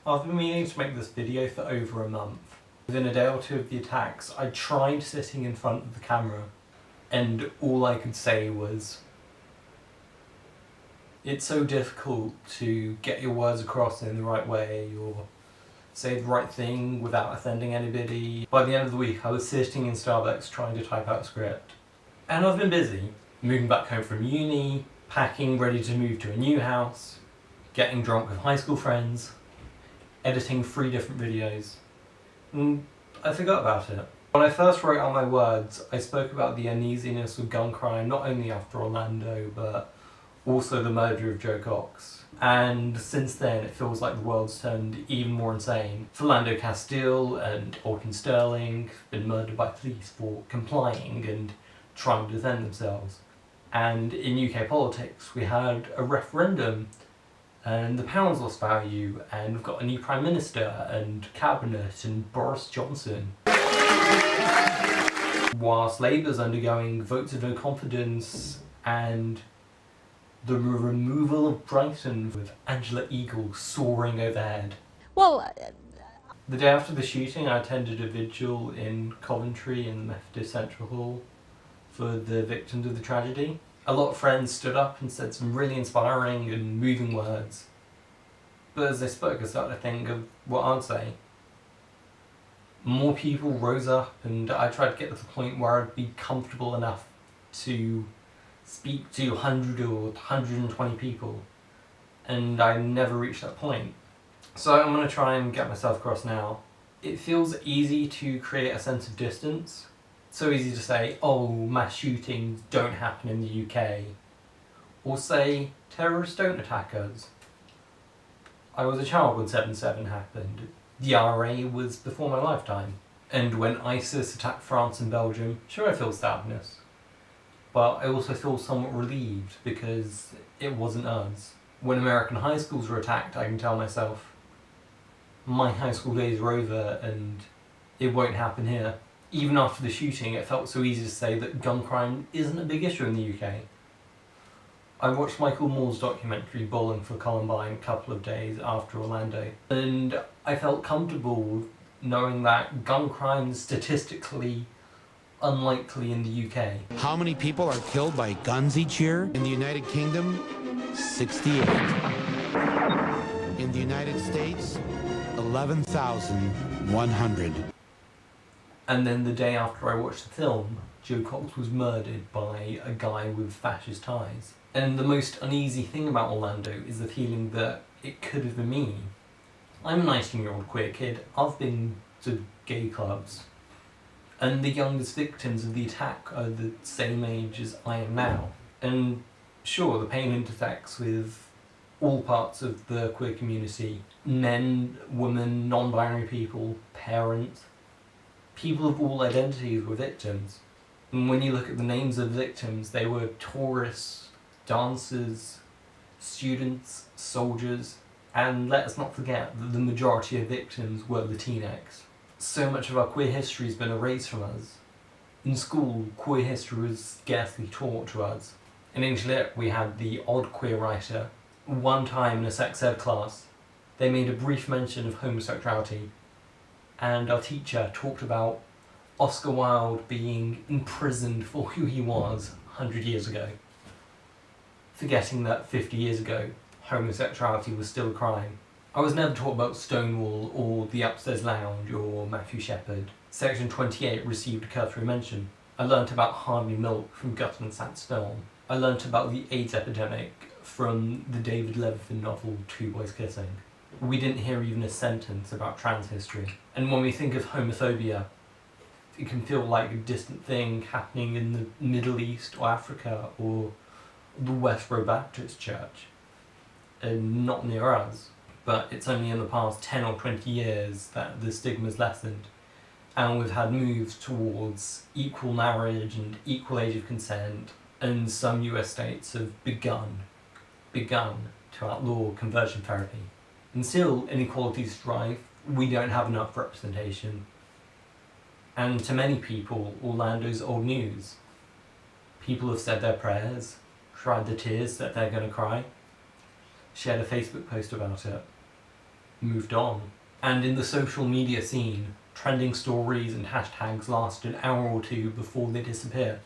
I've been meaning to make this video for over a month. Within a day or two of the attacks, I tried sitting in front of the camera, and all I could say was, it's so difficult to get your words across in the right way, or say the right thing without offending anybody. By the end of the week, I was sitting in Starbucks trying to type out a script. And I've been busy, moving back home from uni, packing ready to move to a new house, getting drunk with high school friends, editing 3 different videos, and I forgot about it. When I first wrote out my words, I spoke about the uneasiness of gun crime not only after Orlando, but also the murder of Joe Cox. And since then it feels like the world's turned even more insane. Philando Castile and Alton Sterling have been murdered by police for complying and trying to defend themselves. And in UK politics we had a referendum and the pound's lost value, and we've got a new Prime Minister and Cabinet and Boris Johnson. Whilst Labour's undergoing votes of no confidence and the removal of Brighton with Angela Eagle soaring overhead. Well, the day after the shooting I attended a vigil in Coventry in the Methodist Central Hall for the victims of the tragedy. A lot of friends stood up and said some really inspiring and moving words. But as they spoke, I started to think of what I'd say. More people rose up, and I tried to get to the point where I'd be comfortable enough to speak to 100 or 120 people, and I never reached that point. So I'm going to try and get myself across now. It feels easy to create a sense of distance. So easy to say, oh, mass shootings don't happen in the UK, or say, terrorists don't attack us. I was a child when 7/7 happened. The IRA was before my lifetime. And when ISIS attacked France and Belgium, sure I feel sadness. But I also feel somewhat relieved because it wasn't us. When American high schools were attacked, I can tell myself, my high school days are over and it won't happen here. Even after the shooting, it felt so easy to say that gun crime isn't a big issue in the UK. I watched Michael Moore's documentary Bowling for Columbine a couple of days after Orlando, and I felt comfortable knowing that gun crime is statistically unlikely in the UK. How many people are killed by guns each year? In the United Kingdom, 68. In the United States, 11,100. And then the day after I watched the film, Joe Cox was murdered by a guy with fascist ties. And the most uneasy thing about Orlando is the feeling that it could have been me. I'm a 19-year-old queer kid, I've been to gay clubs, and the youngest victims of the attack are the same age as I am now. And sure, the pain intersects with all parts of the queer community. Men, women, non-binary people, parents. People of all identities were victims. And when you look at the names of victims, they were tourists, dancers, students, soldiers, and let us not forget that the majority of victims were Latinx. So much of our queer history has been erased from us. In school, queer history was scarcely taught to us. In English Lit, we had the odd queer writer. One time in a sex ed class, they made a brief mention of homosexuality, and our teacher talked about Oscar Wilde being imprisoned for who he was 100 years ago, forgetting that 50 years ago, homosexuality was still a crime. I was never taught about Stonewall or the Upstairs Lounge or Matthew Shepard. Section 28 received a cursory mention. I learnt about Harvey Milk from Gus Van Sant's film. I learnt about the AIDS epidemic from the David Levithan novel Two Boys Kissing. We didn't hear even a sentence about trans history. And when we think of homophobia, it can feel like a distant thing happening in the Middle East or Africa or the Westboro Baptist Church, and not near us. But it's only in the past 10 or 20 years that the stigma's lessened, and we've had moves towards equal marriage and equal age of consent, and some US states have begun to outlaw conversion therapy. And still, inequalities strive, we don't have enough representation. And to many people, Orlando's old news. People have said their prayers, cried the tears that they're going to cry, shared a Facebook post about it. moved on. And in the social media scene, trending stories and hashtags last an hour or two before they disappear.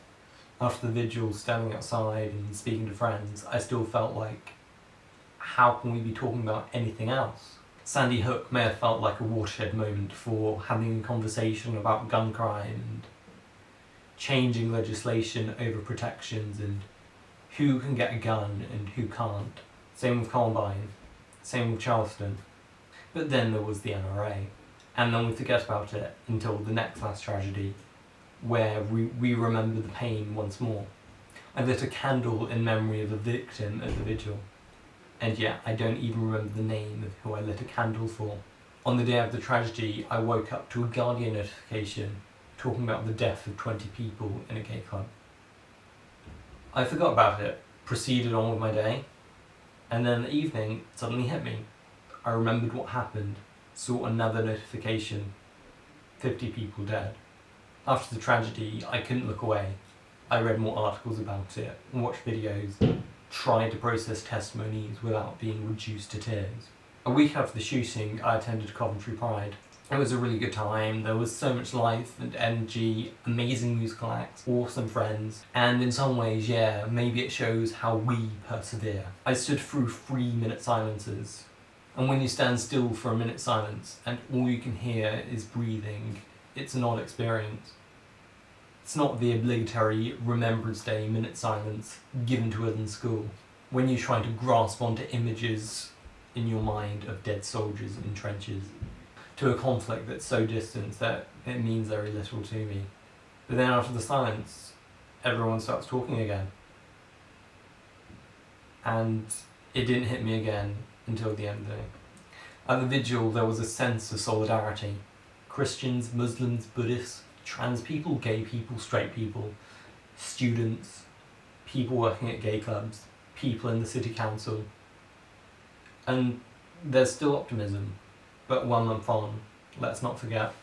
After the vigil, standing outside and speaking to friends, I still felt like, how can we be talking about anything else? Sandy Hook may have felt like a watershed moment for having a conversation about gun crime and changing legislation over protections and who can get a gun and who can't. Same with Columbine, same with Charleston. But then there was the NRA. And then we forget about it until the next last tragedy, where we remember the pain once more. I lit a candle in memory of a victim at the vigil. And yet I don't even remember the name of who I lit a candle for. On the day of the tragedy, I woke up to a Guardian notification talking about the death of 20 people in a gay club. I forgot about it, proceeded on with my day, and then in the evening it suddenly hit me. I remembered what happened, saw another notification, 50 people dead. After the tragedy, I couldn't look away. I read more articles about it, watched videos, tried to process testimonies without being reduced to tears. A week after the shooting, I attended Coventry Pride. It was a really good time. There was so much life and energy, amazing musical acts, awesome friends, and in some ways, yeah, maybe it shows how we persevere. I stood through 3-minute silences, and when you stand still for a minute silence and all you can hear is breathing, it's an odd experience. It's not the obligatory Remembrance Day minute silence given to us in school, when you're trying to grasp onto images in your mind of dead soldiers in trenches, to a conflict that's so distant that it means very little to me. But then after the silence, everyone starts talking again. And it didn't hit me again until the end of the day. At the vigil, there was a sense of solidarity. Christians, Muslims, Buddhists, trans people, gay people, straight people, students, people working at gay clubs, people in the city council. And there's still optimism, but 1 month on, let's not forget.